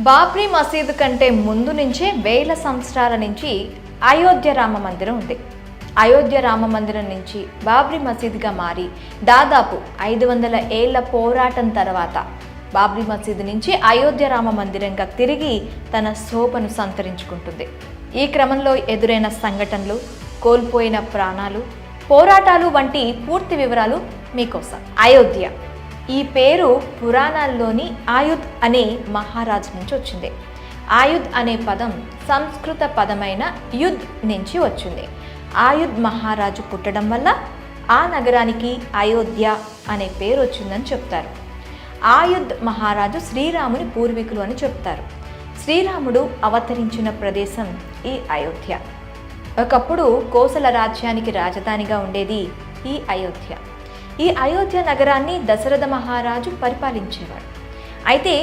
బాబ్రీ మసీదు కంటే ముందు నుంచే వేల సంవత్సరాల నుంచి అయోధ్య రామ మందిరం ఉంది. అయోధ్య రామ మందిరం నుంచి బాబ్రీ మసీదుగా మారి దాదాపు 500 ఏళ్ల పోరాటం తర్వాత బాబ్రీ మసీదు నుంచి అయోధ్య రామ మందిరంగా తిరిగి తన శోభను సంతరించుకుంటుంది. ఈ క్రమంలో ఎదురైన సంఘటనలు, కోల్పోయిన ప్రాణాలు, పోరాటాలు వంటి పూర్తి వివరాలు మీకోసం. అయోధ్య ఈ పేరు పురాణాల్లోని ఆయుధ్ అనే మహారాజు నుంచి వచ్చింది. ఆయుధ్ అనే పదం సంస్కృత పదమైన యుద్ధ్ నుంచి వచ్చింది. ఆయుధ్ మహారాజు పుట్టడం వల్ల ఆ నగరానికి అయోధ్య అనే పేరు వచ్చిందని చెప్తారు. ఆయుధ్ మహారాజు శ్రీరాముని పూర్వీకులు అని చెప్తారు. శ్రీరాముడు అవతరించిన ప్రదేశం ఈ అయోధ్య. ఒకప్పుడు కోసల రాజ్యానికి రాజధానిగా ఉండేది ఈ అయోధ్య. ఈ అయోధ్య నగరాన్ని దశరథ మహారాజు పరిపాలించేవాడు. అయితే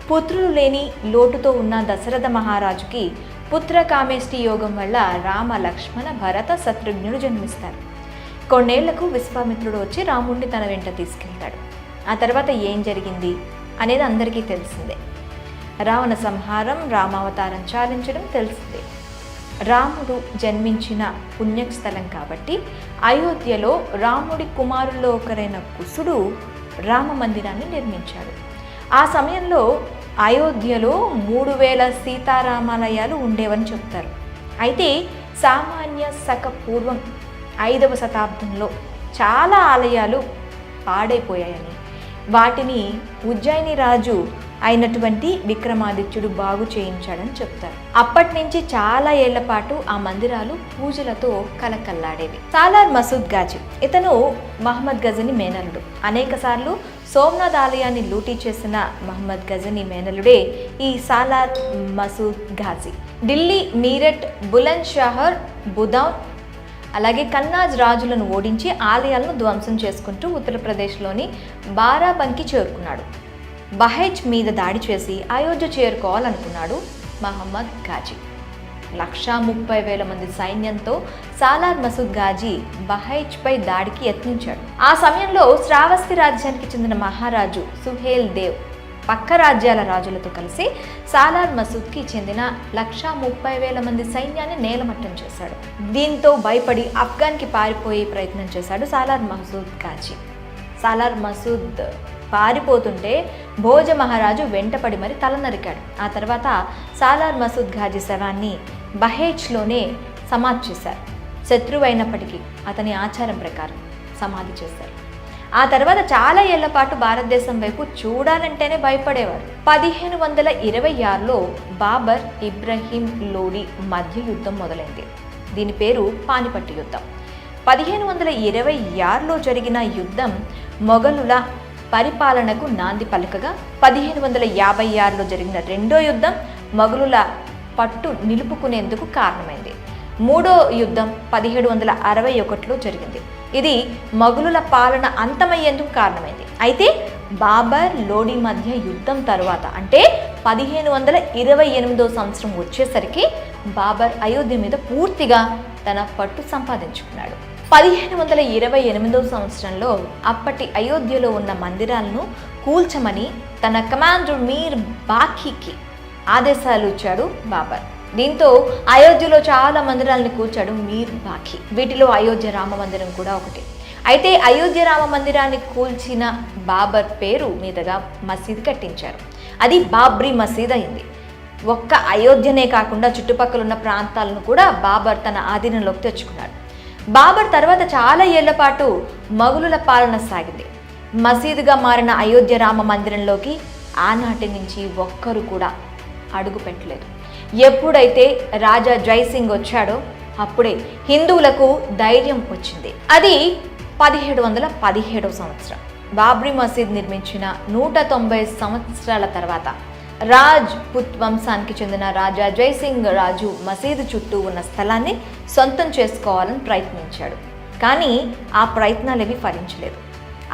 పుత్రులు లేని లోటుతో ఉన్న దశరథ మహారాజుకి పుత్రకామేష్టి యోగం వల్ల రామ, లక్ష్మణ, భరత, శత్రుఘ్నుడు జన్మిస్తారు. కొన్నేళ్లకు విశ్వామిత్రుడు వచ్చి రాముడిని తన వెంట తీసుకెళ్తాడు. ఆ తర్వాత ఏం జరిగింది అనేది అందరికీ తెలిసిందే. రావణ సంహారం, రామావతారం చాలించడం తెలిసిందే. రాముడు జన్మించిన పుణ్యస్థలం కాబట్టి అయోధ్యలో రాముడి కుమారుల్లో ఒకరైన కుశుడు రామ మందిరాన్ని నిర్మించాడు. ఆ సమయంలో అయోధ్యలో 3000 సీతారామాలయాలు ఉండేవని చెప్తారు. అయితే సామాన్య శక పూర్వం 5వ శతాబ్దంలో చాలా ఆలయాలు పాడైపోయాయని, వాటిని ఉజ్జయిని రాజు అయినటువంటి విక్రమాదిత్యుడు బాగు చేయించాడని చెప్తారు. అప్పటి నుంచి చాలా ఏళ్ల పాటు ఆ మందిరాలు పూజలతో కలకల్లాడేవి. సాలార్ మసూద్ గాజీ ఇతను మహమ్మద్ గజని మేనలుడు. అనేక సార్లు సోమనాథ్ ఆలయాన్ని లూటీ చేసిన మహమ్మద్ గజని మేనలుడే ఈ సాలార్ మసూద్ గాజీ. ఢిల్లీ, మీరట్, బులంద్ షహర్, బుదౌన్ అలాగే కన్నాజ్ రాజులను ఓడించి ఆలయాలను ధ్వంసం చేసుకుంటూ ఉత్తరప్రదేశ్లోని బారాబంకి చేరుకున్నాడు. బహైజ్ మీద దాడి చేసి అయోధ్య చేరుకోవాలనుకున్నాడు మహమ్మద్ గాజీ. 130,000 మంది సైన్యంతో సాలార్ మసూద్ గాజీ బహైజ్పై దాడికి యత్నించాడు. ఆ సమయంలో శ్రావస్తి రాజ్యానికి చెందిన మహారాజు సుహేల్ దేవ్ పక్క రాజ్యాల రాజులతో కలిసి సాలార్ మసూద్కి చెందిన 130,000 మంది సైన్యాన్ని నేలమట్టం చేశాడు. దీంతో భయపడి ఆఫ్ఘన్కి పారిపోయే ప్రయత్నం చేశాడు సాలార్ మసూద్ గాజీ. సాలార్ మసూద్ పారిపోతుంటే భోజ మహారాజు వెంటపడి మరి తల నరికాడు. ఆ తర్వాత సాలార్ మసూద్ గాజీ శవాన్ని బహేజ్లోనే సమాధి చేశారు. శత్రువు అయినప్పటికీ అతని ఆచారం ప్రకారం సమాధి చేశారు. ఆ తర్వాత చాలా ఏళ్ల పాటు భారతదేశం వైపు చూడాలంటేనే భయపడేవారు. 1526లో బాబర్, ఇబ్రహీం లోడి మధ్య యుద్ధం మొదలైంది. దీని పేరు పానిపట్టు యుద్ధం. 1526లో జరిగిన యుద్ధం మొఘలుల పరిపాలనకు నాంది పలకగా 1556లో జరిగిన రెండో యుద్ధం మొఘలుల పట్టు నిలుపుకునేందుకు కారణమైంది. మూడో యుద్ధం 1761లో జరిగింది. ఇది మొఘలుల పాలన అంతమయ్యేందుకు కారణమైంది. అయితే బాబర్, లోడి మధ్య యుద్ధం తరువాత అంటే 1528వ సంవత్సరం వచ్చేసరికి బాబర్ అయోధ్య మీద పూర్తిగా తన పట్టు సంపాదించుకున్నాడు. 1528వ సంవత్సరంలో అప్పటి అయోధ్యలో ఉన్న మందిరాలను కూల్చమని తన కమాండర్ మీర్ బాఖీకి ఆదేశాలు ఇచ్చాడు బాబర్. దీంతో అయోధ్యలో చాలా మందిరాలను కూల్చాడు మీర్ బాఖీ. వీటిలో అయోధ్య రామ మందిరం కూడా ఒకటి. అయితే అయోధ్య రామ మందిరాన్ని కూల్చిన బాబర్ పేరు మీదుగా మసీదు కట్టించారు. అది బాబ్రీ మసీద్ అయింది. ఒక్క అయోధ్యనే కాకుండా చుట్టుపక్కల ఉన్న ప్రాంతాలను కూడా బాబర్ తన ఆధీనంలోకి తెచ్చుకున్నాడు. బాబర్ తర్వాత చాలా ఏళ్ల పాటు మొఘలుల పాలన సాగింది. మసీదుగా మారిన అయోధ్య రామ మందిరంలోకి ఆనాటి నుంచి ఒక్కరు కూడా అడుగు పెట్టలేదు. ఎప్పుడైతే రాజా జైసింగ్ వచ్చాడో అప్పుడే హిందువులకు ధైర్యం వచ్చింది. అది 1717వ సంవత్సరం. బాబ్రీ మసీద్ నిర్మించిన 190 సంవత్సరాల తర్వాత రాజ్పుత్ వంశానికి చెందిన రాజా జైసింగ్ రాజు మసీదు చుట్టూ ఉన్న స్థలాన్ని సొంతం చేసుకోవాలని ప్రయత్నించాడు. కానీ ఆ ప్రయత్నాలేవి ఫలించలేదు.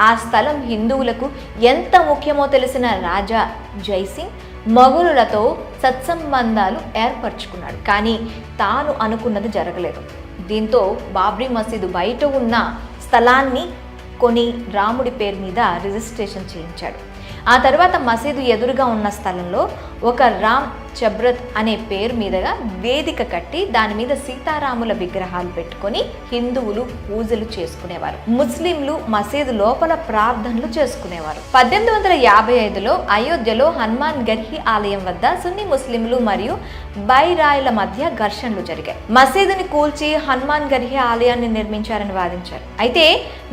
ఆ స్థలం హిందువులకు ఎంత ముఖ్యమో తెలిసిన రాజా జైసింగ్ మొఘలులతో సత్సంబంధాలు ఏర్పరచుకున్నాడు. కానీ తాను అనుకున్నది జరగలేదు. దీంతో బాబ్రీ మసీదు బయట ఉన్న స్థలాన్ని కొని రాముడి పేరు మీద రిజిస్ట్రేషన్ చేయించాడు. ఆ తర్వాత మసీదు ఎదురుగా ఉన్న స్థలంలో ఒక రామ్ చబ్రత్ అనే పేరు మీదుగా వేదిక కట్టి దాని మీద సీతారాముల విగ్రహాలు పెట్టుకొని హిందువులు పూజలు చేసుకునేవారు. ముస్లింలు మసీదు లోపల ప్రార్థనలు చేసుకునేవారు. 1855లో అయోధ్యలో హనుమాన్ గర్హి ఆలయం వద్ద సున్నీ ముస్లింలు మరియు బైరాయిల మధ్య ఘర్షణలు జరిగాయి. మసీదుని కూల్చి హనుమాన్ గర్హి ఆలయాన్ని నిర్మించారని వాదించారు. అయితే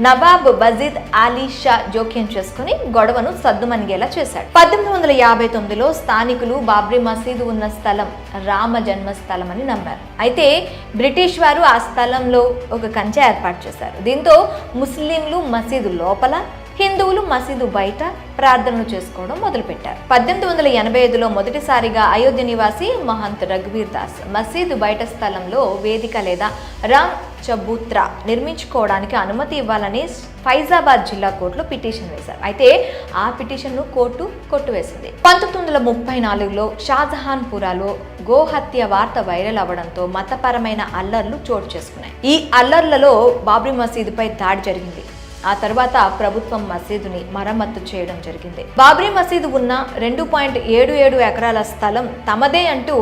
నవాబ్ బజీద్ అలీ షా జోక్యం చేసుకుని గొడవను సద్దుమణిగేలా చేశాడు. 1859లో స్థానికులు బాబ్రీ మసీదు ఉన్న స్థలం రామ జన్మస్థలం అని నమ్మారు. అయితే బ్రిటిష్ వారు ఆ స్థలంలో ఒక కంచె ఏర్పాటు చేశారు. దీంతో ముస్లింలు మసీదు లోపల, హిందువులు మసీదు బయట ప్రార్థనలు చేసుకోవడం మొదలుపెట్టారు. 1885లో మొదటిసారిగా అయోధ్య నివాసి మహంత్ రఘువీర్ దాస్ మసీదు బయట స్థలంలో వేదిక లేదా రామ్ చబూత్రా నిర్మించుకోవడానికి అనుమతి ఇవ్వాలని ఫైజాబాద్ జిల్లా కోర్టులో పిటిషన్ వేశారు. అయితే ఆ పిటిషన్ను కోర్టు కొట్టివేసింది. 1934లో షాజహాన్పురాలో గోహత్య వార్త వైరల్ అవ్వడంతో మతపరమైన అల్లర్లు చోటు చేసుకున్నాయి. ఈ అల్లర్లలో బాబ్రీ మసీదుపై దాడి జరిగింది. ఆ తర్వాత ప్రభుత్వం మసీదుని మరమ్మత్తు చేయడం జరిగింది. బాబ్రీ మసీదు ఉన్న 2.77 ఎకరాల స్థలం తమదే అంటూ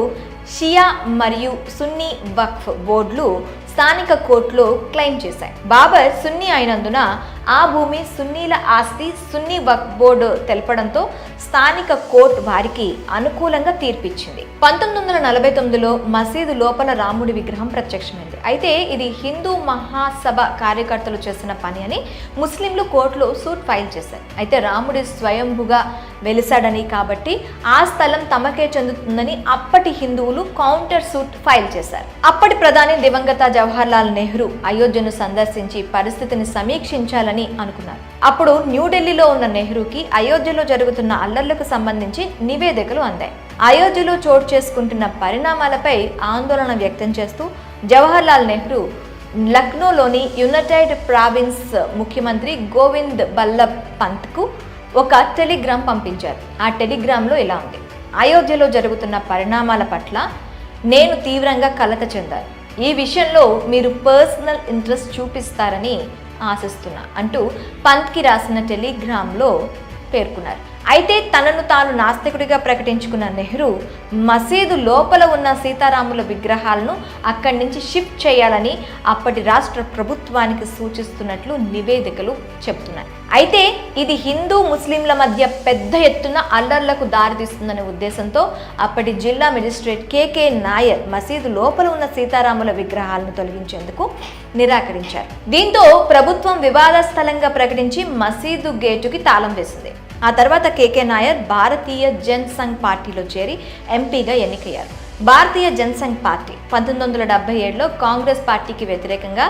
షియా మరియు సున్నీ వక్ఫ్ బోర్డులు స్థానిక కోర్టులో క్లెయిమ్ చేశాయి. బాబర్ సున్నీ అయినందున ఆ భూమి సున్నీల ఆస్తి సున్నీ వక్ఫ్ బోర్డు తెలపడంతో స్థానిక కోర్టు వారికి అనుకూలంగా తీర్పిచ్చింది. 1949లో మసీదు లోపల రాముడి విగ్రహం ప్రత్యక్షమైంది. అయితే ఇది హిందూ మహాసభ కార్యకర్తలు చేసిన పని అని ముస్లింలు కోర్టులో సూట్ ఫైల్ చేశారు. అయితే రాముడి స్వయంభుగా వెలిసాడని కాబట్టి ఆ స్థలం తమకే చెందుతుందని అప్పటి హిందువులు కౌంటర్ సూట్ ఫైల్ చేశారు. అప్పటి ప్రధాని దివంగత జవహర్లాల్ నెహ్రూ అయోధ్యను సందర్శించి పరిస్థితిని సమీక్షించాలని అనుకున్నారు. అప్పుడు న్యూఢిల్లీలో ఉన్న నెహ్రూకి అయోధ్యలో జరుగుతున్న అల్లర్లకు సంబంధించి నివేదికలు అందాయి. అయోధ్యలో చోటు చేసుకుంటున్న పరిణామాలపై ఆందోళన వ్యక్తం చేస్తూ జవహర్లాల్ నెహ్రూ లక్నోలోని యునైటెడ్ ప్రావిన్స్ ముఖ్యమంత్రి గోవింద్ బల్లభ్ పంత్కు ఒక టెలిగ్రామ్ పంపించారు. ఆ టెలిగ్రామ్లో ఇలా ఉంది: అయోధ్యలో జరుగుతున్న పరిణామాల పట్ల నేను తీవ్రంగా కలత చెందాను. ఈ విషయంలో మీరు పర్సనల్ ఇంట్రెస్ట్ చూపిస్తారని ఆశిస్తున్నా అంటూ పంత్కి రాసిన టెలిగ్రామ్లో పేర్కొన్నారు. అయితే తనను తాను నాస్తికుడిగా ప్రకటించుకున్న నెహ్రూ మసీదు లోపల ఉన్న సీతారాముల విగ్రహాలను అక్కడి నుంచి షిఫ్ట్ చేయాలని అప్పటి రాష్ట్ర ప్రభుత్వానికి సూచిస్తున్నట్లు నివేదికలు చెబుతున్నాయి. అయితే ఇది హిందూ ముస్లింల మధ్య పెద్ద ఎత్తున అల్లర్లకు దారితీస్తుందనే ఉద్దేశంతో అప్పటి జిల్లా మెజిస్ట్రేట్ కేకే నాయర్ మసీదు లోపల ఉన్న సీతారాముల విగ్రహాలను తొలగించేందుకు నిరాకరించారు. దీంతో ప్రభుత్వం వివాదాస్పదంగా ప్రకటించి మసీదు గేటుకి తాళం వేసింది. ఆ తర్వాత కేకే నాయర్ భారతీయ జన్ సంఘ్ పార్టీలో చేరి ఎంపీగా ఎన్నికయ్యారు. భారతీయ జన్ సంఘ్ పార్టీ 1977లో కాంగ్రెస్ పార్టీకి వ్యతిరేకంగా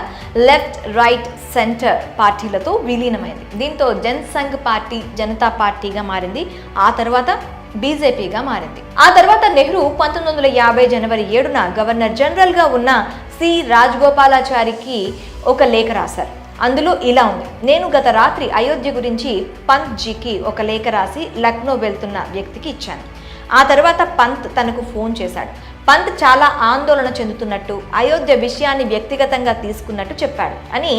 లెఫ్ట్, రైట్, సెంటర్ పార్టీలతో విలీనమైంది. దీంతో జన్ సంఘ్ పార్టీ జనతా పార్టీగా మారింది. ఆ తర్వాత బీజేపీగా మారింది. ఆ తర్వాత నెహ్రూ 1950 జనవరి 7న గవర్నర్ జనరల్గా ఉన్న సి రాజగోపాలాచారికి ఒక లేఖ రాశారు. అందులో ఇలా ఉంది: నేను గత రాత్రి అయోధ్య గురించి పంత్ జీకి ఒక లేఖ రాసి లక్నో వెళ్తున్న వ్యక్తికి ఇచ్చాను. ఆ తర్వాత పంత్ తనకు ఫోన్ చేశాడు. పంత్ చాలా ఆందోళన చెందుతున్నట్టు, అయోధ్య విషయాన్ని వ్యక్తిగతంగా తీసుకున్నట్టు చెప్పాడు అని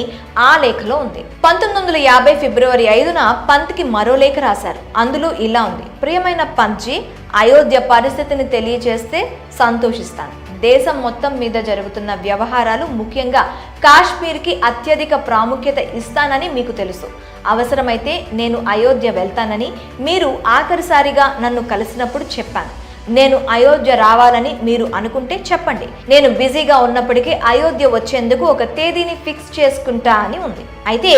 ఆ లేఖలో ఉంది. 1950 ఫిబ్రవరి 5న పంత్కి మరో లేఖ రాశారు. అందులో ఇలా ఉంది: ప్రియమైన పంత్జీ, అయోధ్య పరిస్థితిని తెలియజేస్తే సంతోషిస్తాను. దేశం మొత్తం మీద జరుగుతున్న వ్యవహారాలు, ముఖ్యంగా కాశ్మీర్కి అత్యధిక ప్రాముఖ్యత ఇస్తానని మీకు తెలుసు. అవసరమైతే నేను అయోధ్య వెళ్తానని మీరు ఆఖరిసారిగా నన్ను కలిసినప్పుడు చెప్పాను. నేను అయోధ్య రావాలని మీరు అనుకుంటే చెప్పండి. నేను బిజీగా ఉన్నప్పటికీ అయోధ్య వచ్చేందుకు ఒక తేదీని ఫిక్స్ చేసుకుంటా అని ఉంది. అయితే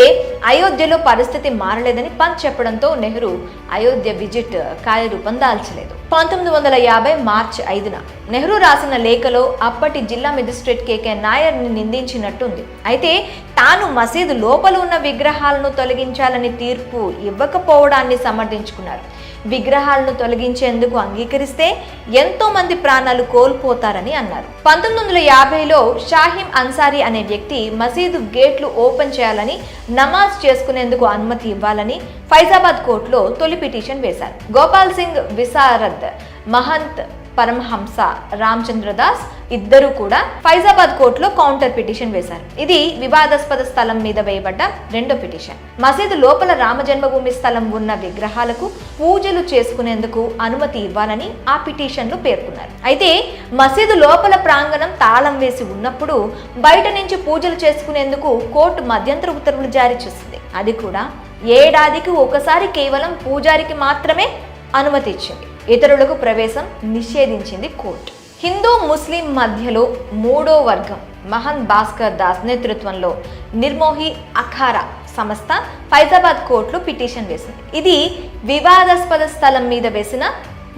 అయోధ్యలో పరిస్థితి మారలేదని పంత్ చెప్పడంతో నెహ్రూ అయోధ్య విజిట్ కార్యరూపం దాల్చలేదు. 1950 మార్చి 5న నెహ్రూ రాసిన లేఖలో అప్పటి జిల్లా మెజిస్ట్రేట్ కేకే నాయర్ని నిందించినట్టుంది. అయితే తాను మసీదు లోపల ఉన్న విగ్రహాలను తొలగించాలని తీర్పు ఇవ్వకపోవడాన్ని సమర్థించుకున్నారు. విగ్రహాలను తొలగించేందుకు అంగీకరిస్తే ఎంతో మంది ప్రాణాలు కోల్పోతారని అన్నారు. 1950లో షాహిం అన్సారీ అనే వ్యక్తి మసీదు గేట్లు ఓపెన్ చేయాలని, నమాజ్ చేసుకునేందుకు అనుమతి ఇవ్వాలని ఫైజాబాద్ కోర్టులో తొలి పిటిషన్ వేశారు. గోపాల్ సింగ్ విశారద్ మహంత్ పరమహంస రామచంద్ర దాస్ ఇద్దరు కూడా ఫైజాబాద్ కోర్టులో కౌంటర్ పిటిషన్ వేశారు. ఇది వివాదాస్పద స్థలం మీద వేయబడ్డ రెండో పిటిషన్. మసీదు లోపల రామ జన్మభూమి స్థలం ఉన్న విగ్రహాలకు పూజలు చేసుకునేందుకు అనుమతి ఇవ్వాలని ఆ పిటిషన్ లో పేర్కొన్నారు. అయితే మసీదు లోపల ప్రాంగణం తాళం వేసి ఉన్నప్పుడు బయట నుంచి పూజలు చేసుకునేందుకు కోర్టు మధ్యంతర ఉత్తర్వులు జారీ చేసింది. అది కూడా ఏడాదికి ఒకసారి కేవలం పూజారికి మాత్రమే అనుమతి ఇచ్చింది. ఇతరులకు ప్రవేశం నిషేధించింది కోర్టు. హిందూ ముస్లిం మధ్యలో మూడో వర్గం మహంత్ భాస్కర్ దాస్ నేతృత్వంలో నిర్మోహి అఖారా సంస్థ ఫైజాబాద్ కోర్టులో పిటిషన్ వేసింది. ఇది వివాదాస్పద స్థలం మీద వేసిన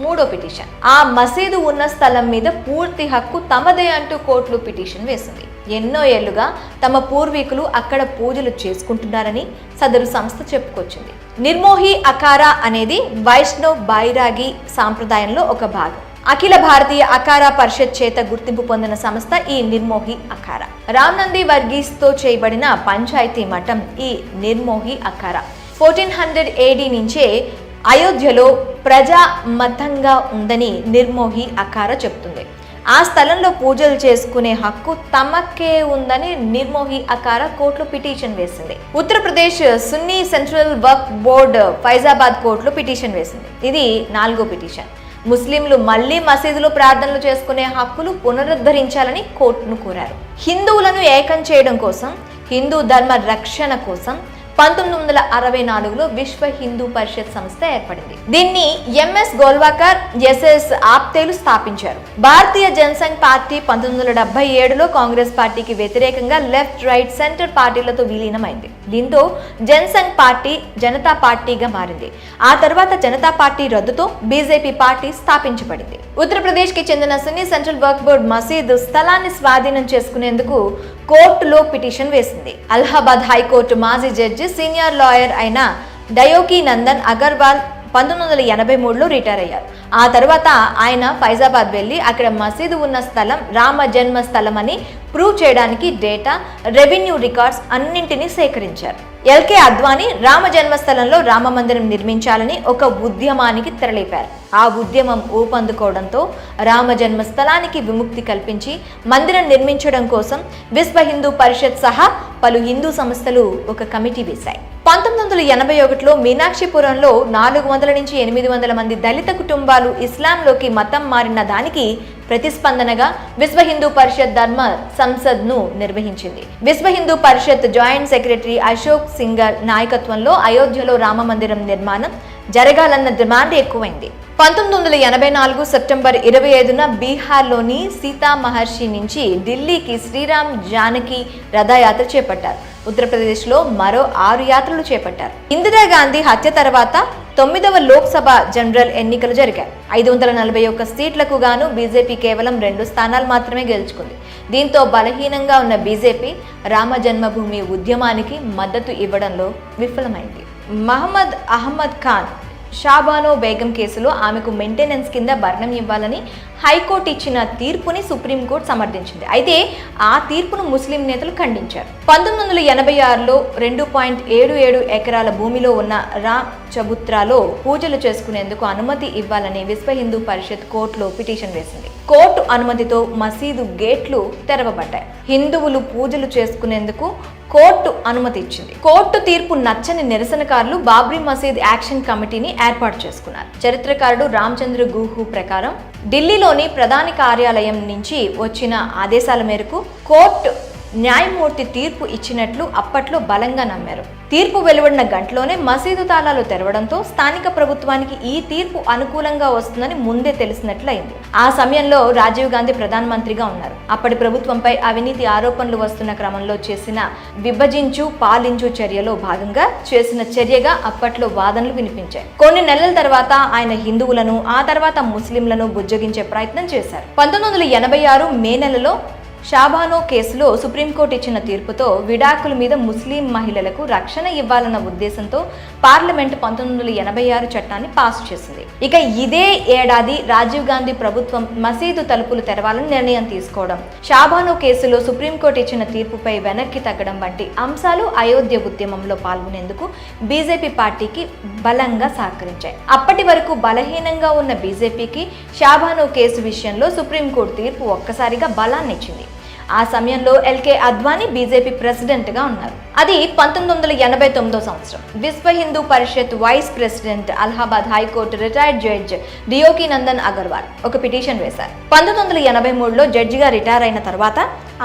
మూడో పిటిషన్. ఆ మసీదు ఉన్న స్థలం మీద పూర్తి హక్కు తమదే అంటూ కోర్టులో పిటిషన్ వేసింది. ఎన్నో ఏళ్లుగా తమ పూర్వీకులు అక్కడ పూజలు చేసుకుంటున్నారని సదరు సంస్థ చెప్పుకొచ్చింది. నిర్మోహి అఖారా అనేది వైష్ణవ్ బైరాగి సాంప్రదాయంలో ఒక భాగం. అఖిల భారతీయ అఖారా పరిషత్ చేత గుర్తింపు పొందిన సంస్థ ఈ నిర్మోహి అఖారా. రామ్నంది వర్గీస్తో చేయబడిన పంచాయతీ మఠం ఈ నిర్మోహి అఖారా 1400 AD నుంచే అయోధ్యలో ప్రజా మతంగా ఉందని నిర్మోహి అఖారా చెప్తుంది. ఆ స్థలంలో పూజలు చేసుకునే హక్కు తమకే ఉందని నిర్మోహి అఖారా కోర్టులో పిటిషన్ వేసింది. ఉత్తరప్రదేశ్ సున్నీ సెంట్రల్ వక్ఫ్ బోర్డు ఫైజాబాద్ కోర్టులో పిటిషన్ వేసింది. ఇది 4వ పిటిషన్. ముస్లింలు మళ్లీ మసీదులో ప్రార్థనలు చేసుకునే హక్కులు పునరుద్ధరించాలని కోర్టును కోరారు. హిందువులను ఏకం చేయడం కోసం, హిందూ ధర్మ రక్షణ కోసం 1964లో విశ్వ హిందూ పరిషత్ సంస్థ ఏర్పడింది. దీన్ని ఎంఎస్ గోల్వాకర్, ఎస్ఎస్ ఆప్తేలు స్థాపించారు. భారతీయ జనసంఘ్ పార్టీ 1977లో కాంగ్రెస్ పార్టీకి వ్యతిరేకంగా లెఫ్ట్, రైట్, సెంటర్ పార్టీలతో విలీనమైంది. దీంతో జనసంఘ్ పార్టీ జనతా పార్టీగా మారింది. ఆ తర్వాత జనతా పార్టీ రద్దుతో బీజేపీ పార్టీ స్థాపించబడింది. ఉత్తరప్రదేశ్ కి చెందిన సున్నీ సెంట్రల్ వక్ఫ్ బోర్డు మసీదు స్థలాన్ని స్వాధీనం చేసుకునేందుకు కోర్టులో పిటిషన్ వేసింది. అలహాబాద్ హైకోర్టు మాజీ జడ్జి, సీనియర్ లాయర్ అయిన డయోకి నందన్ అగర్వాల్ 1983లో రిటైర్ అయ్యారు. ఆ తర్వాత ఆయన ఫైజాబాద్ వెళ్లి అక్కడ మసీదు ఉన్న స్థలం రామ జన్మ స్థలం అని ప్రూవ్ చేయడానికి డేటా, రెవెన్యూ రికార్డ్స్ అన్నింటినీ సేకరించారు. ఎల్కే అద్వానీ రామ జన్మస్థలంలో రామ మందిరం నిర్మించాలని ఒక ఉద్యమానికి తెరలేపారు. ఆ ఉద్యమం ఊపందుకోవడంతో రామ జన్మస్థలానికి విముక్తి కల్పించి మందిరం నిర్మించడం కోసం విశ్వ హిందూ పరిషత్ సహా పలు హిందూ సంస్థలు ఒక కమిటీ వేశాయి. 1981లో మీనాక్షిపురంలో 400 నుంచి 800 మంది దళిత కుటుంబాలు ఇస్లాంలోకి మతం మారిన దానికి ప్రతిస్పందనగా విశ్వ హిందూ పరిషత్ ధర్మ సంసద్ ను నిర్వహించింది. విశ్వ హిందూ పరిషత్ జాయింట్ సెక్రటరీ అశోక్ సింగర్ నాయకత్వంలో అయోధ్యలో రామ మందిరం నిర్మాణం జరగాలన్న డిమాండ్ ఎక్కువైంది. 1984 సెప్టెంబర్ 25న బీహార్లోని సీతా మహర్షి నుంచి ఢిల్లీకి శ్రీరామ్ జానకి రథయాత్ర చేపట్టారు. ఉత్తరప్రదేశ్లో మరో 6 యాత్రలు చేపట్టారు. ఇందిరాగాంధీ హత్య తర్వాత 9వ లోక్సభ జనరల్ ఎన్నికలు జరిగాయి. 541 సీట్లకు గాను బీజేపీ కేవలం 2 స్థానాలు మాత్రమే గెలుచుకుంది. దీంతో బలహీనంగా ఉన్న బీజేపీ రామ జన్మభూమి ఉద్యమానికి మద్దతు ఇవ్వడంలో విఫలమైంది. మహమ్మద్ అహ్మద్ ఖాన్ షాబానో బేగం కేసులో ఆమెకు మెయింటెనెన్స్ కింద భరణం ఇవ్వాలని హైకోర్టు ఇచ్చిన తీర్పుని సుప్రీంకోర్టు సమర్థించింది. అయితే ఆ తీర్పును ముస్లిం నేతలు ఖండించారు. 1986లో 2.77 ఎకరాల భూమిలో ఉన్న రామ్ చబుత్రాలో పూజలు చేసుకునేందుకు అనుమతి ఇవ్వాలని విశ్వ హిందూ పరిషత్ కోర్టులో పిటిషన్ వేసింది. కోర్టు అనుమతితో మసీదు గేట్లు తెరవబడ్డాయి. హిందువులు పూజలు చేసుకునేందుకు కోర్టు అనుమతి ఇచ్చింది. కోర్టు తీర్పు నచ్చని నిరసనకారులు బాబ్రీ మసీద్ యాక్షన్ కమిటీని ఏర్పాటు చేసుకున్నారు. చరిత్రకారుడు రామచంద్ర గుహు ప్రకారం ఢిల్లీలోని ప్రధాని కార్యాలయం నుంచి వచ్చిన ఆదేశాల మేరకు కోర్టు న్యాయమూర్తి తీర్పు ఇచ్చినట్లు అప్పట్లో బలంగా నమ్మారు. తీర్పు వెలువడిన గంటలోనే మసీదు తాళాలు తెరవడంతో స్థానిక ప్రభుత్వానికి ఈ తీర్పు అనుకూలంగా వస్తుందని ముందే తెలిసినట్లయింది. ఆ సమయంలో రాజీవ్ గాంధీ ప్రధానమంత్రిగా ఉన్నారు. అప్పటి ప్రభుత్వంపై అవినీతి ఆరోపణలు వస్తున్న క్రమంలో చేసిన విభజించు పాలించు చర్యలో భాగంగా చేసిన చర్యగా అప్పట్లో వాదనలు వినిపించాయి. కొన్ని నెలల తర్వాత ఆయన హిందువులను, ఆ తర్వాత ముస్లింలను బుజ్జగించే ప్రయత్నం చేశారు. 1986 మే నెలలో షాబానో కేసులో సుప్రీంకోర్టు ఇచ్చిన తీర్పుతో విడాకుల మీద ముస్లిం మహిళలకు రక్షణ ఇవ్వాలన్న ఉద్దేశంతో పార్లమెంట్ 1986 చట్టాన్ని పాస్ చేసింది. ఇక ఇదే ఏడాది రాజీవ్ గాంధీ ప్రభుత్వం మసీదు తలుపులు తెరవాలని నిర్ణయం తీసుకోవడం, షాబానో కేసులో సుప్రీంకోర్టు ఇచ్చిన తీర్పుపై వెనక్కి తగ్గడం వంటి అంశాలు అయోధ్య ఉద్యమంలో పాల్గొనేందుకు బీజేపీ పార్టీకి బలంగా సహకరించాయి. అప్పటి వరకు బలహీనంగా ఉన్న బీజేపీకి షాబానో కేసు విషయంలో సుప్రీంకోర్టు తీర్పు ఒక్కసారిగా బలాన్నిచ్చింది. ఆ సమయంలో ఎల్కే అద్వానీ బీజేపీ ప్రెసిడెంట్గా ఉన్నారు. అది 1989 సంవత్సరం. Vishva Hindu Parishad vice president, Allahabad high court retired judge Deoki Nandan Agarwal ఒక పిటిషన్ వేశారు. 1983లో జడ్జిగా రిటైర్ అయిన తర్వాత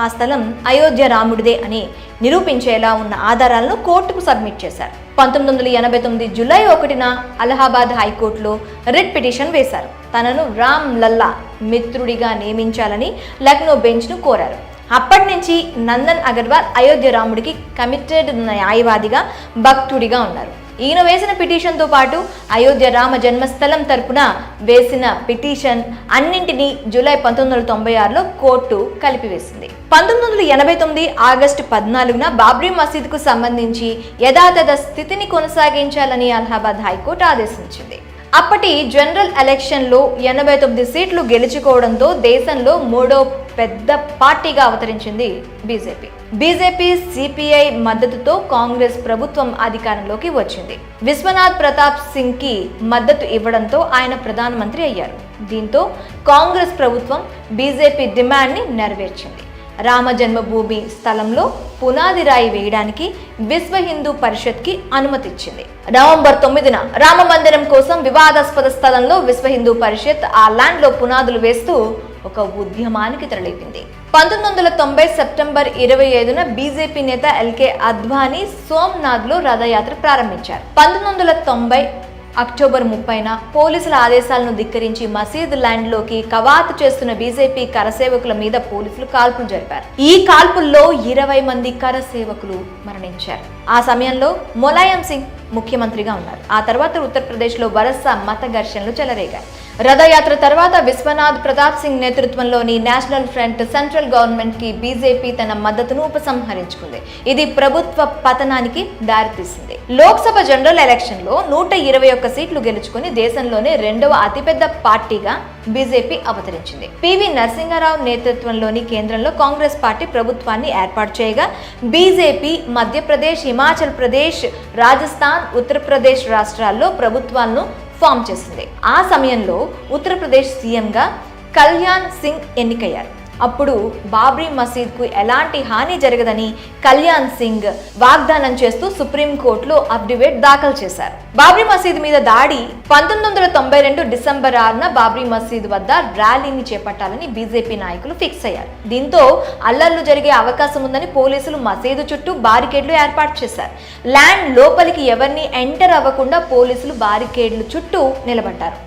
ఆ స్థలం అయోధ్య రాముడిదే అని నిరూపించేలా ఉన్న ఆధారాలను కోర్టుకు సబ్మిట్ చేశారు. 1989 జూలై 1న అలహాబాద్ హైకోర్టులో రిట్ పిటిషన్ వేశారు. తనను రామ్ లల్లా మిత్రుడిగా నియమించాలని లక్నో బెంచ్ను కోరారు. అప్పటి నుంచి నందన్ అగర్వాల్ అయోధ్య రాముడికి కమిటెడ్ న్యాయవాదిగా, భక్తుడిగా ఉన్నారు. ఈయన వేసిన పిటిషన్తో పాటు అయోధ్య రామ జన్మస్థలం తరపున వేసిన పిటిషన్ అన్నింటినీ జూలై 1996లో కోర్టు కలిపివేసింది. 1989 ఆగస్టు 14న బాబ్రీ మసీద్కు సంబంధించి యథాతథ స్థితిని కొనసాగించాలని అలహాబాద్ హైకోర్టు ఆదేశించింది. అప్పటి జనరల్ ఎలక్షన్లో 89 సీట్లు గెలుచుకోవడంతో దేశంలో మూడో పెద్ద పార్టీగా అవతరించింది బీజేపీ. సిపిఐ మద్దతుతో కాంగ్రెస్ ప్రభుత్వం అధికారంలోకి వచ్చింది. విశ్వనాథ్ ప్రతాప్ సింగ్ కి మద్దతు ఇవ్వడంతో ఆయన ప్రధానమంత్రి అయ్యారు. దీంతో కాంగ్రెస్ ప్రభుత్వం బీజేపీ డిమాండ్ని నెరవేర్చింది. రామ జన్మభూమి స్థలంలో పునాది రాయి వేయడానికి విశ్వ హిందూ పరిషత్కి అనుమతిచ్చింది. నవంబర్ 9న రామ మందిరం కోసం వివాదాస్పద స్థలంలో విశ్వ హిందూ పరిషత్ ఆ ల్యాండ్లో పునాదులు వేస్తూ ఒక ఉద్యమానికి తెరలేపింది. 1990 సెప్టెంబర్ 25న బీజేపీ నేత ఎల్కే అద్వానీ సోమనాథ్లో రథయాత్ర ప్రారంభించారు. 1990 అక్టోబర్ 30న పోలీసుల ఆదేశాలను ధిక్కరించి మసీద్ ల్యాండ్లోకి కవాతు చేస్తున్న బీజేపీ కరసేవకుల మీద పోలీసులు కాల్పులు జరిపారు. ఈ కాల్పుల్లో 20 మంది కరసేవకులు మరణించారు. ఆ సమయంలో ములాయం సింగ్ ముఖ్యమంత్రిగా ఉన్నారు. ఆ తర్వాత ఉత్తరప్రదేశ్లో వరుస మత ఘర్షణలు చెలరేగాయి. రథయాత్ర తర్వాత విశ్వనాథ్ ప్రతాప్ సింగ్ నేతృత్వంలోని నేషనల్ ఫ్రంట్ సెంట్రల్ గవర్నమెంట్ కి బీజేపీ తన మద్దతును ఉపసంహరించుకుంది. ఇది ప్రభుత్వ పతనానికి దారితీసింది. లోక్సభ జనరల్ ఎలక్షన్ లో 121 సీట్లు గెలుచుకుని దేశంలోనే రెండవ అతిపెద్ద పార్టీగా బీజేపీ అవతరించింది. పివి నరసింహారావు నేతృత్వంలోని కేంద్రంలో కాంగ్రెస్ పార్టీ ప్రభుత్వాన్ని ఏర్పాటు చేయగా బీజేపీ మధ్యప్రదేశ్, హిమాచల్ ప్రదేశ్, రాజస్థాన్, ఉత్తరప్రదేశ్ రాష్ట్రాల్లో ప్రభుత్వాలను ఫామ్ చేసింది. ఆ సమయంలో ఉత్తరప్రదేశ్ సీఎంగా కళ్యాణ్ సింగ్ ఎన్నికయ్యారు. అప్పుడు బాబ్రీ మసీద్కు ఎలాంటి హాని జరగదని కళ్యాణ్ సింగ్ వాగ్దానం చేస్తూ సుప్రీంకోర్టులో అఫిడవిట్ దాఖలు చేశారు. బాబ్రీ మసీద్ మీద దాడి 1992 డిసెంబర్ 6న బాబ్రీ మసీద్ వద్ద ర్యాలీని చేపట్టాలని బీజేపీ నాయకులు ఫిక్స్ అయ్యారు. దీంతో అల్లర్లు జరిగే అవకాశం ఉందని పోలీసులు మసీదు చుట్టూ బారికేడ్లు ఏర్పాటు చేశారు. ల్యాండ్ లోపలికి ఎవరిని ఎంటర్ అవ్వకుండా పోలీసులు బారికేడ్లు చుట్టూ నిలబడ్డారు.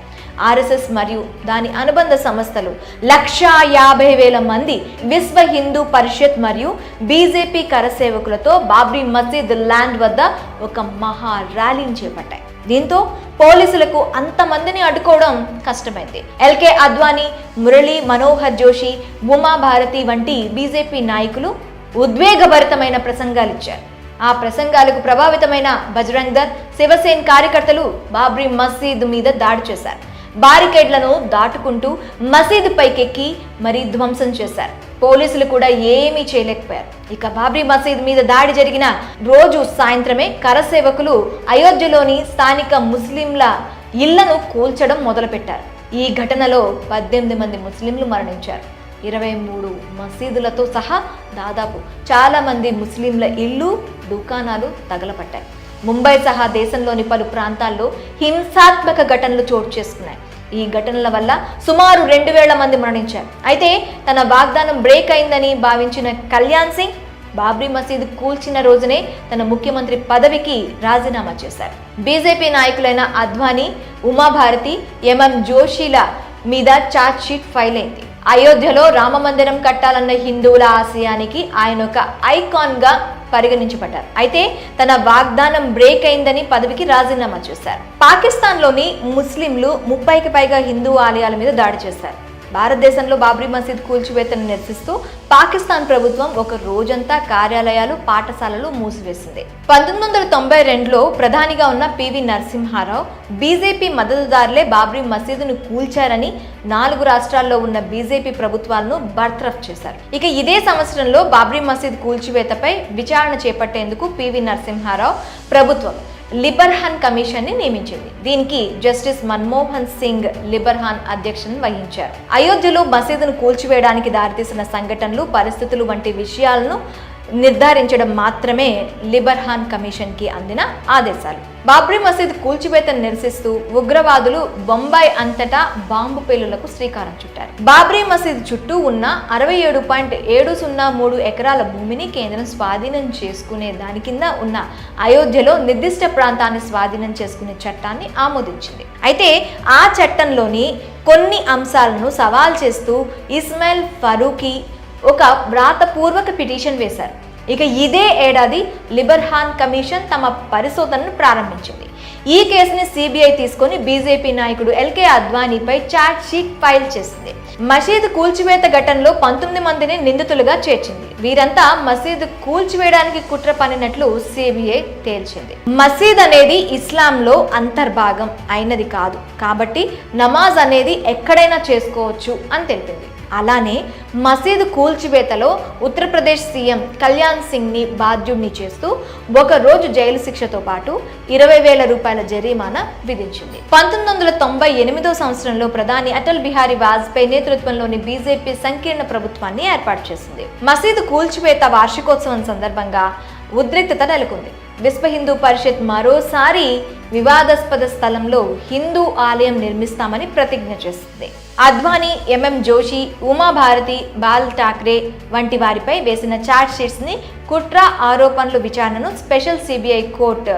ఆర్ఎస్ఎస్ మరియు దాని అనుబంధ సంస్థలు 150,000 మంది విశ్వ హిందూ పరిషత్ మరియు బీజేపీ కరసేవకులతో బాబ్రీ మసీద్ ల్యాండ్ వద్ద ఒక మహా ర్యాలీని చేపట్టాయి. దీంతో పోలీసులకు అంతమందిని అడ్డుకోవడం కష్టమైంది. ఎల్కే అద్వానీ, మురళీ మనోహర్ జోషి, ఉమా భారతి వంటి బీజేపీ నాయకులు ఉద్వేగభరితమైన ప్రసంగాలు ఇచ్చారు. ఆ ప్రసంగాలకు ప్రభావితమైన బజరంగ్ దళ్, శివసేన కార్యకర్తలు బాబ్రీ మసీద్ మీద దాడి చేశారు. బారికేడ్లను దాటుకుంటూ మసీదు పైకెక్కి మరీ ధ్వంసం చేశారు. పోలీసులు కూడా ఏమీ చేయలేకపోయారు. ఇక బాబ్రీ మసీద్ మీద దాడి జరిగిన రోజు సాయంత్రమే కరసేవకులు అయోధ్యలోని స్థానిక ముస్లింల ఇళ్లను కూల్చడం మొదలుపెట్టారు. ఈ ఘటనలో 18 మంది ముస్లింలు మరణించారు. 23 మసీదులతో సహా దాదాపు చాలా మంది ముస్లింల ఇళ్ళు, దుకాణాలు తగలపట్టాయి. ముంబై సహా దేశంలోని పలు ప్రాంతాల్లో హింసాత్మక ఘటనలు చోటు చేసుకున్నాయి. ఈ ఘటనల వల్ల సుమారు 2,000 మంది మరణించారు. అయితే తన వాగ్దానం బ్రేక్ అయిందని భావించిన కళ్యాణ్ సింగ్ బాబ్రీ మసీద్ కూల్చిన రోజునే తన ముఖ్యమంత్రి పదవికి రాజీనామా చేశారు. బీజేపీ నాయకులైన అద్వానీ, ఉమాభారతి, ఎంఎం జోషిల మీద ఛార్జ్ షీట్ ఫైల్ అయింది. అయోధ్యలో రామ మందిరం కట్టాలన్న హిందువుల ఆశయానికి ఆయన ఒక ఐకాన్ గా పరిగణించబడ్డారు. అయితే తన వాగ్దానం బ్రేక్ అయిందని పదవికి రాజీనామా చేశారు. పాకిస్తాన్లోని ముస్లింలు 30కి పైగా హిందూ ఆలయాల మీద దాడి చేశారు. భారతదేశంలో బాబ్రీ మసీద్ కూల్చివేతను నిరసిస్తూ పాకిస్తాన్ ప్రభుత్వం ఒక రోజంతా కార్యాలయాలు, పాఠశాలలు మూసివేసింది. 1992లో ప్రధానిగా ఉన్న పివి నరసింహారావు బీజేపీ మద్దతుదారులే బాబ్రీ మసీదును కూల్చారని 4 రాష్ట్రాల్లో ఉన్న బీజేపీ ప్రభుత్వాలను బర్తరఫ్ చేశారు. ఇక ఇదే సంవత్సరంలో బాబ్రీ మసీద్ కూల్చివేతపై విచారణ చేపట్టేందుకు పివి నరసింహారావు ప్రభుత్వం లిబర్హాన్ కమిషన్ ని నియమించింది. దీనికి జస్టిస్ మన్మోహన్ సింగ్ లిబర్హాన్ అధ్యక్షతన వహించారు. అయోధ్యలో మసీదును కూల్చివేయడానికి దారితీసిన సంఘటనలు, పరిస్థితులు వంటి విషయాలను నిర్ధారించడం మాత్రమే లిబర్హాన్ కమిషన్ కి అందిన ఆదేశాలు. బాబ్రీ మసీద్ కూల్చివేతను నిరసిస్తూ ఉగ్రవాదులు బొంబాయి అంతటా బాంబు పేలులకు శ్రీకారం చుట్టారు. బాబ్రీ మసీద్ చుట్టూ ఉన్న 67.703 ఎకరాల భూమిని కేంద్రం స్వాధీనం చేసుకునే దాని కింద ఉన్న అయోధ్యలో నిర్దిష్ట ప్రాంతాన్ని స్వాధీనం చేసుకునే చట్టాన్ని ఆమోదించింది. అయితే ఆ చట్టంలోని కొన్ని అంశాలను సవాల్ చేస్తూ ఇస్మాయిల్ ఫరూకీ ఒక వ్రాతపూర్వక పిటిషన్ వేశారు. ఇక ఇదే ఏడాది లిబర్హాన్ కమిషన్ తమ పరిశోధనను ప్రారంభించింది. ఈ కేసుని సిబిఐ తీసుకొని బీజేపీ నాయకుడు ఎల్కే అద్వానీపై ఛార్జ్ షీట్ ఫైల్ చేసింది. మసీదు కూల్చివేత ఘటనలో 19 మందిని నిందితులుగా చేర్చింది. వీరంతా మసీదు కూల్చివేయడానికి కుట్ర పన్నినట్లు సిబిఐ తేల్చింది. మసీద్ అనేది ఇస్లాంలో అంతర్భాగం అయినది కాదు, కాబట్టి నమాజ్ అనేది ఎక్కడైనా చేసుకోవచ్చు అని తెలిపింది. అలానే మసీదు కూల్చివేతలో ఉత్తరప్రదేశ్ సీఎం కళ్యాణ్ సింగ్ ని బాధ్యుడిని చేస్తూ 1 రోజు జైలు శిక్షతో పాటు 20,000 రూపాయల జరిమానా విధించింది. 1998 సంవత్సరంలో ప్రధాని అటల్ బిహారీ వాజ్పేయి నేతృత్వంలోని బీజేపీ సంకీర్ణ ప్రభుత్వాన్ని ఏర్పాటు చేసింది. మసీదు కూల్చివేత వార్షికోత్సవం సందర్భంగా ఉద్రిక్తత నెలకొంది. విశ్వ హిందూ పరిషత్ మరోసారి వివాదాస్పద స్థలంలో హిందూ ఆలయం నిర్మిస్తామని ప్రతిజ్ఞ చేస్తుంది. అద్వానీ, ఎంఎం జోషి, ఉమాభారతి, బాల్ ఠాక్రే వంటి వారిపై వేసిన ఛార్జ్ షీట్స్ ని కుట్ర ఆరోపణలు విచారణను స్పెషల్ సిబిఐ కోర్టు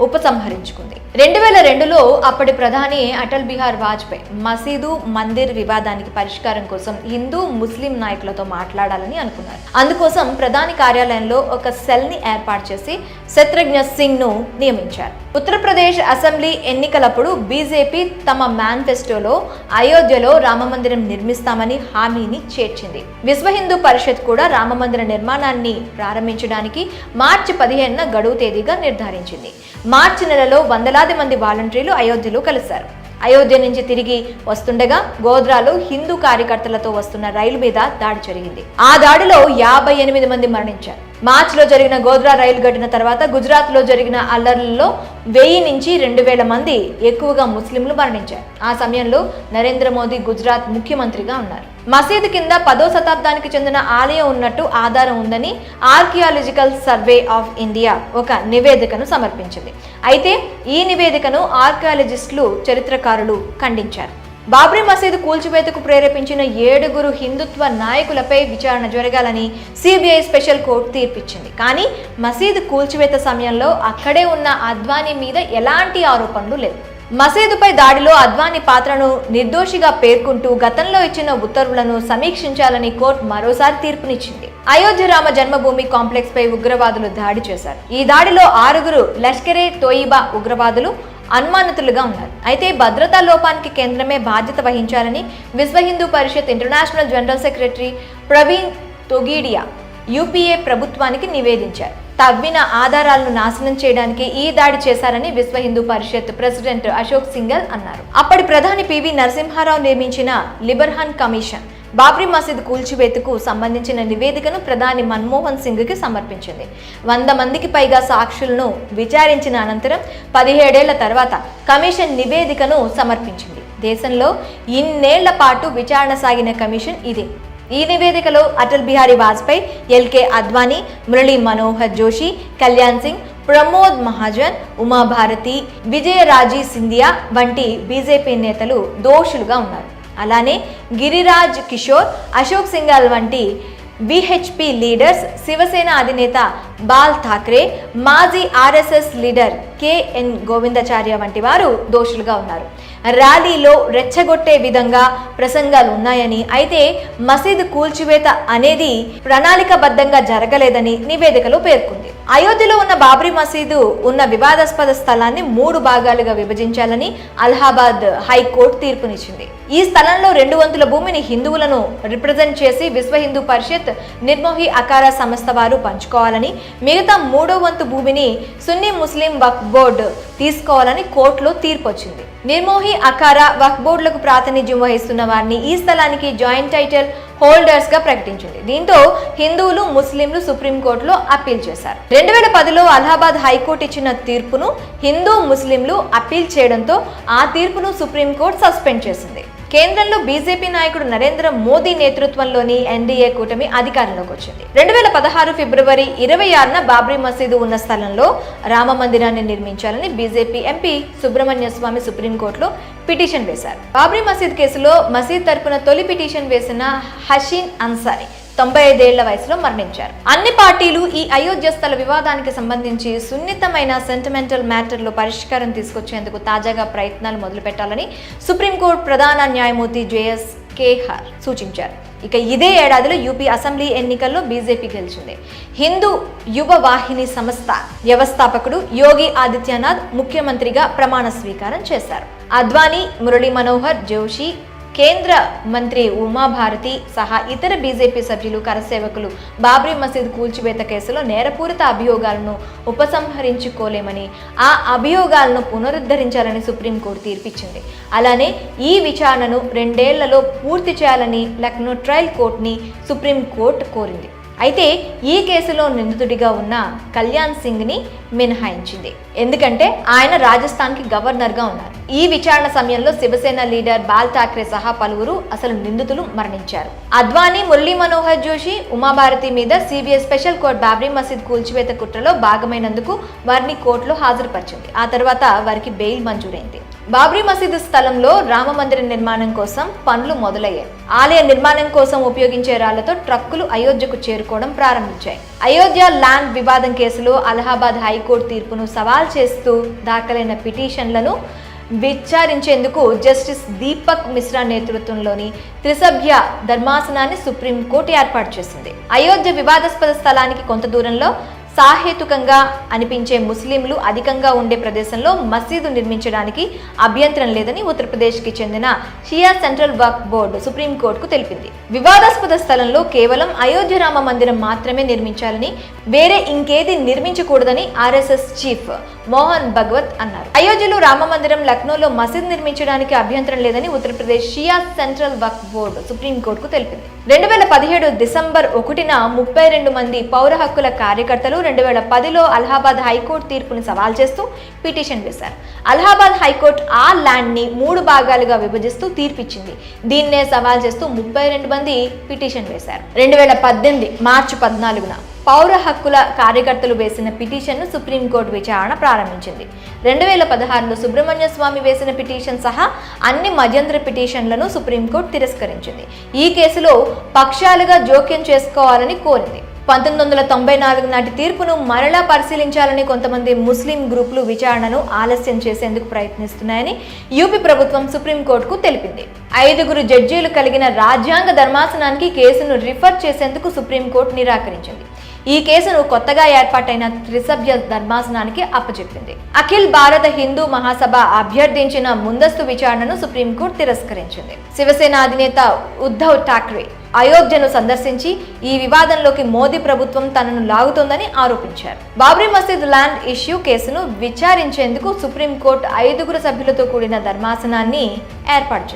ఉపసంహరించుకుంది. 2002లో అప్పటి ప్రధాని అటల్ బిహారీ వాజ్పేయి మసీదు, మందిర్ వివాదానికి పరిష్కారం కోసం హిందూ, ముస్లిం నాయకులతో మాట్లాడాలని అనుకున్నారు. అందుకోసం ప్రధాని కార్యాలయంలో ఒక సెల్ ని ఏర్పాటు చేసి శత్రుఘ్న సింగ్ ను నియమించారు. ఉత్తరప్రదేశ్ అసెంబ్లీ ఎన్నికలప్పుడు బీజేపీ తమ మేనిఫెస్టోలో అయోధ్యలో రామమందిరం నిర్మిస్తామని హామీని చేర్చింది. విశ్వ హిందూ పరిషత్ కూడా రామమందిర నిర్మాణాన్ని ప్రారంభించడానికి మార్చి 15న గడువు తేదీగా నిర్ధారించింది. మార్చి నెలలో వందలాది మంది వాలంటీర్లు అయోధ్యలో కలిశారు. అయోధ్య నుంచి తిరిగి వస్తుండగా గోధ్రాలో హిందూ కార్యకర్తలతో వస్తున్న రైలు మీద దాడి జరిగింది. ఆ దాడిలో 58 మంది మరణించారు. మార్చిలో జరిగిన గోధ్రా రైలు ఘటన తర్వాత గుజరాత్ లో జరిగిన అల్లర్లలో 1000 నుంచి 2000 మంది ఎక్కువగా ముస్లింలు మరణించారు. ఆ సమయంలో నరేంద్ర మోదీ గుజరాత్ ముఖ్యమంత్రిగా ఉన్నారు. మసీదు కింద 10వ శతాబ్దానికి చెందిన ఆలయం ఉన్నట్టు ఆధారం ఉందని ఆర్కియాలజికల్ సర్వే ఆఫ్ ఇండియా ఒక నివేదికను సమర్పించింది. అయితే ఈ నివేదికను ఆర్కియాలజిస్టులు, చరిత్రకారులు ఖండించారు. బాబ్రీ మసీదు కూల్చివేతకు ప్రేరేపించిన 7 హిందుత్వ నాయకులపై విచారణ జరగాలని సిబిఐ స్పెషల్ కోర్టు తీర్పిచ్చింది. కానీ మసీదు కూల్చివేత సమయంలో అక్కడే ఉన్న అద్వానీ మీద ఎలాంటి ఆరోపణలు లేవు. మసీదుపై దాడిలో అద్వానీ పాత్రను నిర్దోషిగా పేర్కొంటూ గతంలో ఇచ్చిన ఉత్తర్వులను సమీక్షించాలని కోర్టు మరోసారి తీర్పునిచ్చింది. అయోధ్య రామ జన్మభూమి కాంప్లెక్స్ పై ఉగ్రవాదులు దాడి చేశారు. ఈ దాడిలో 6 లష్కరే తోయిబా ఉగ్రవాదులు అనుమానితులుగా ఉన్నారు. అయితే భద్రతా లోపానికి కేంద్రమే బాధ్యత వహించాలని Vishva Hindu Parishad international general secretary Praveen Togadia UPA ప్రభుత్వానికి నివేదించారు. తవ్విన ఆధారాలను నాశనం చేయడానికి ఈ దాడి చేశారని విశ్వ హిందూ పరిషత్ ప్రెసిడెంట్ అశోక్ సింఘల్ అన్నారు. అప్పటి ప్రధాని పివి నరసింహారావు నియమించిన లిబర్హాన్ కమిషన్ బాబ్రీ మసీద్ కూల్చివేతకు సంబంధించిన నివేదికను ప్రధాని మన్మోహన్ సింగ్ కి సమర్పించింది. 100 మందికి పైగా సాక్షులను విచారించిన అనంతరం 17 ఏళ్ల తర్వాత కమిషన్ నివేదికను సమర్పించింది. దేశంలో ఇన్నేళ్ల పాటు విచారణ సాగిన కమిషన్ ఇదే. ఈ నివేదికలో అటల్ బిహారీ వాజ్పేయి, ఎల్కే అద్వానీ, మురళీ మనోహర్ జోషి, కళ్యాణ్ సింగ్, ప్రమోద్ మహాజన్, ఉమాభారతి, విజయరాజీ సింధియా వంటి బీజేపీ నేతలు దోషులుగా ఉన్నారు. అలానే గిరిరాజ్ కిషోర్, అశోక్ సింఘాల్ వంటి విహెచ్పి లీడర్స్, శివసేన అధినేత బాల్ ఠాక్రే, మాజీ ఆర్ఎస్ఎస్ లీడర్ కెఎన్ గోవిందాచార్య వంటి వారు దోషులుగా ఉన్నారు. ర్యాలీలో రెచ్చగొట్టే విధంగా ప్రసంగాలు ఉన్నాయని, అయితే మసీదు కూల్చివేత అనేది ప్రణాళికాబద్ధంగా జరగలేదని నివేదికలో పేర్కొంది. అయోధ్యలో ఉన్న బాబ్రీ మసీదు ఉన్న వివాదాస్పద స్థలాన్ని 3 భాగాలుగా విభజించాలని అలహాబాద్ హైకోర్టు తీర్పునిచ్చింది. ఈ స్థలంలో 2 వంతుల భూమిని హిందువులను రిప్రజెంట్ చేసి విశ్వ హిందూ పరిషత్, నిర్మోహి అఖారా సంస్థ వారు పంచుకోవాలని, మిగతా 3వ వంతు భూమిని సున్నీ ముస్లిం వక్ఫ్ బోర్డు తీసుకోవాలని కోర్టులో తీర్పు వచ్చింది. నిర్మోహి అఖారా వక్ఫ్ బోర్డులకు ప్రాతినిధ్యం వహిస్తున్న వారిని ఈ స్థలానికి జాయింట్ టైటిల్ హోల్డర్స్ గా ప్రకటించింది. దీంతో హిందువులు, ముస్లింలు సుప్రీంకోర్టులో అప్పీల్ చేశారు. 2010లో అలహాబాద్ హైకోర్టు ఇచ్చిన తీర్పును హిందూ, ముస్లింలు అప్పీల్ చేయడంతో ఆ తీర్పును సుప్రీంకోర్టు సస్పెండ్ చేసింది. కేంద్రంలో బీజేపీ నాయకుడు నరేంద్ర మోదీ నేతృత్వంలోని ఎన్డీఏ కూటమి అధికారంలోకి వచ్చింది. 2016 ఫిబ్రవరి 26న బాబ్రీ మసీదు ఉన్న స్థలంలో రామ మందిరాన్ని నిర్మించాలని బీజేపీ ఎంపీ సుబ్రహ్మణ్య స్వామి సుప్రీంకోర్టులో పిటిషన్ వేశారు. బాబ్రీ మసీద్ కేసులో మసీద్ తరపున తొలి పిటిషన్ వేసిన హసీన్ అన్సారీ 95 ఏళ్ల వయసులో మరణించారు. అన్ని పార్టీలు ఈ అయోధ్య స్థల వివాదానికి సంబంధించి సున్నితమైన సెంటిమెంటల్ మ్యాటర్లో పరిష్కారం తీసుకొచ్చేందుకు తాజాగా ప్రయత్నాలు మొదలుపెట్టాలని సుప్రీంకోర్టు ప్రధాన న్యాయమూర్తి జేఎస్ కేహార్ సూచించారు. ఇక ఇదే ఏడాదిలో యూపీ అసెంబ్లీ ఎన్నికల్లో బీజేపీ గెలిచింది. హిందూ యువ వాహిని సంస్థ వ్యవస్థాపకుడు యోగి ఆదిత్యనాథ్ ముఖ్యమంత్రిగా ప్రమాణ స్వీకారం చేశారు. అద్వానీ, మురళీ మనోహర్ జోషి, కేంద్ర మంత్రి ఉమాభారతి సహా ఇతర బీజేపీ సభ్యులు, కరసేవకులు బాబ్రీ మసీద్ కూల్చివేత కేసులో నేరపూరిత అభియోగాలను ఉపసంహరించుకోలేమని, ఆ అభియోగాలను పునరుద్ధరించాలని సుప్రీంకోర్టు తీర్పిచ్చింది. అలానే ఈ విచారణను 2 ఏళ్లలో పూర్తి చేయాలని లక్నో ట్రయల్ కోర్టుని సుప్రీంకోర్టు కోరింది. అయితే ఈ కేసులో నిందితుడిగా ఉన్న కళ్యాణ్ సింగ్ ని మినహాయించింది. ఎందుకంటే ఆయన రాజస్థాన్ కి గవర్నర్ గా ఉన్నారు. ఈ విచారణ సమయంలో శివసేన లీడర్ బాల్ ఠాక్రే సహా పలువురు అసలు నిందితులు మరణించారు. అద్వానీ, మురళీ మనోహర్ జోషి, ఉమాభారతి మీద సిబిఐ స్పెషల్ కోర్టు బాబ్రీ మసీద్ కూల్చివేత కుట్రలో భాగమైనందుకు వారిని కోర్టులో హాజరుపరిచింది. ఆ తర్వాత వారికి బెయిల్ మంజూరైంది. బాబ్రీ మసీదు స్థలంలో రామ మందిర నిర్మాణం కోసం పనులు మొదలయ్యాయి. ఆలయ నిర్మాణం కోసం ఉపయోగించే రాళ్లతో ట్రక్కులు అయోధ్యకు చేరుకోవడం ప్రారంభించాయి. అయోధ్య ల్యాండ్ వివాదం కేసులో అలహాబాద్ హైకోర్టు తీర్పును సవాల్ చేస్తూ దాఖలైన పిటిషన్లను విచారించేందుకు జస్టిస్ దీపక్ మిశ్రా నేతృత్వంలోని త్రిసభ్య ధర్మాసనాన్ని సుప్రీంకోర్టు ఏర్పాటు చేసింది. అయోధ్య వివాదాస్పద స్థలానికి కొంత దూరంలో సాహేతుకంగా అనిపించే ముస్లింలు అధికంగా ఉండే ప్రదేశంలో మసీదు నిర్మించడానికి అభ్యంతరం లేదని ఉత్తరప్రదేశ్కి చెందిన షియా సెంట్రల్ వక్ఫ్ బోర్డు సుప్రీంకోర్టుకు తెలిపింది. వివాదాస్పద స్థలంలో కేవలం అయోధ్య రామ మందిరం మాత్రమే నిర్మించాలని, వేరే ఇంకేది నిర్మించకూడదని ఆర్ఎస్ఎస్ చీఫ్ మోహన్ భగవత్ అన్నారు. అయోధ్యలో రామ మందిరం, లక్నోలో మసీద్ నిర్మించడానికి అభ్యంతరం లేదని ఉత్తరప్రదేశ్ షియా సెంట్రల్ వక్ఫ్ బోర్డు సుప్రీంకోర్టుకు తెలిపింది. 2017 డిసెంబర్ 1న 32 మంది పౌర హక్కుల కార్యకర్తలు 2010లో అలహాబాద్ హైకోర్టు తీర్పుని సవాల్ చేస్తూ పిటిషన్ వేశారు. అలహాబాద్ హైకోర్టు ఆ ల్యాండ్ ని 3 భాగాలుగా విభజిస్తూ తీర్పిచ్చింది. దీన్నే సవాల్ చేస్తూ 32 మంది పిటిషన్ వేశారు. 2018 మార్చి 14న పౌర హక్కుల కార్యకర్తలు వేసిన పిటిషన్ను సుప్రీంకోర్టు విచారణ ప్రారంభించింది. 2016లో సుబ్రహ్మణ్య స్వామి వేసిన పిటిషన్ సహా అన్ని మధ్యంతర పిటిషన్లను సుప్రీంకోర్టు తిరస్కరించింది. ఈ కేసులో పక్షాలుగా జోక్యం చేసుకోవాలని కోరింది. 1994 నాటి తీర్పును మరలా పరిశీలించాలని కొంతమంది ముస్లిం గ్రూపులు విచారణను ఆలస్యం చేసేందుకు ప్రయత్నిస్తున్నాయని యూపీ ప్రభుత్వం సుప్రీంకోర్టుకు తెలిపింది. 5 జడ్జీలు కలిగిన రాజ్యాంగ ధర్మాసనానికి కేసును రిఫర్ చేసేందుకు సుప్రీంకోర్టు నిరాకరించింది. ఈ కేసును కొత్తగా ఏర్పాటైన త్రిసభ్య ధర్మాసనానికి అప్పచెప్పింది. అఖిల్ భారత హిందూ మహాసభ అభ్యర్థించిన ముందస్తు విచారణను సుప్రీంకోర్టు తిరస్కరించింది. శివసేన అధినేత ఉద్ధవ్ ఠాక్రే అయోధ్యను సందర్శించి ఈ వివాదంలోకి మోదీ ప్రభుత్వం తనను లాగుతోందని ఆరోపించారు. బాబ్రీ మసీద్ ల్యాండ్ ఇష్యూ కేసును విచారించేందుకు సుప్రీంకోర్టు 5 సభ్యులతో కూడిన ధర్మాసనాన్ని ఏర్పాటు చేసింది.